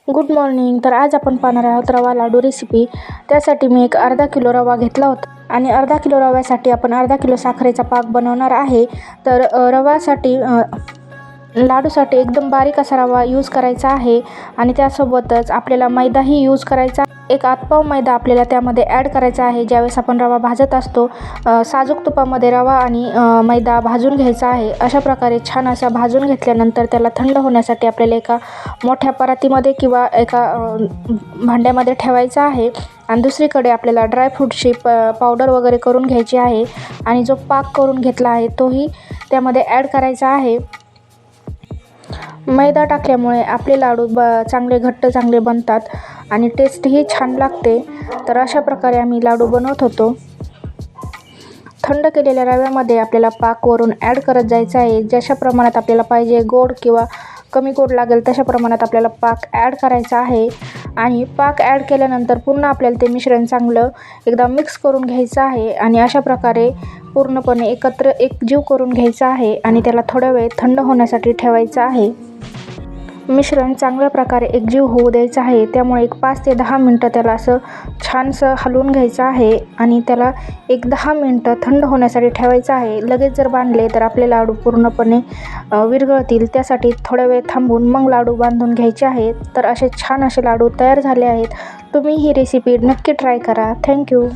Good morning. तर आज आपण पाहणार आहोत रवा लाडू रेसिपी. त्यासाठी मी एक अर्धा किलो रवा घेतला होता आणि अर्धा किलो रव्यासाठी आपण अर्धा किलो साखरेचा पाक बनवणार आहे. तर रव्यासाठी लाडूसाठी एकदम बारीक असा रवा यूज करायचा आहे आणि त्यासोबतच आपल्याला मैदाही यूज करायचा. एक आतपाव मैदा आपल्याला त्यामध्ये ॲड करायचा आहे. ज्यावेळेस आपण रवा भाजत असतो साजूक तुपामध्ये रवा आणि मैदा भाजून घ्यायचा आहे. अशा प्रकारे छान असा भाजून घेतल्यानंतर त्याला थंड होण्यासाठी आपल्याला एका मोठ्या परातीमध्ये किंवा एका भांड्यामध्ये ठेवायचा आहे. आणि दुसरीकडे आपल्याला ड्रायफ्रूटची पावडर वगैरे करून घ्यायची आहे आणि जो पाक करून घेतला आहे तोही त्यामध्ये ॲड करायचा आहे. मैदा टाकल्यामुळे आपले लाडू चांगले घट्ट चांगले बनतात आणि टेस्टही छान लागते. तर अशा प्रकारे आम्ही लाडू बनवत होतो. थंड केलेल्या रव्यामध्ये आपल्याला पाक वरून ॲड करत जायचा आहे. जशा प्रमाणात आपल्याला पाहिजे, गोड किंवा कमी गोड लागेल तशा प्रमाणात आपल्याला पाक ॲड करायचा आहे. आणि पाक ॲड केल्यानंतर पुन्हा आपल्याला ते मिश्रण चांगलं एकदा मिक्स करून घ्यायचं आहे आणि अशा प्रकारे पूर्णपणे एकत्र एकजीव करून घ्यायचं आहे आणि त्याला थोडा वेळ थंड होण्यासाठी ठेवायचं आहे. मिश्रण चांगल्या प्रकारे एकजीव होऊ द्यायचं आहे. त्यामुळे एक 5 ते 10 मिनटं त्याला असं छानसं हलवून घ्यायचं आहे आणि त्याला एक 10 मिनटं थंड होण्यासाठी ठेवायचं आहे. लगेच जर बांधले तर आपले लाडू पूर्णपणे विरघळतील. त्यासाठी थोडा वेळ थांबून मग लाडू बांधून घ्यायचे आहेत. तर असे छान असे लाडू तयार झाले आहेत. तुम्ही ही रेसिपी नक्की ट्राय करा. थँक्यू.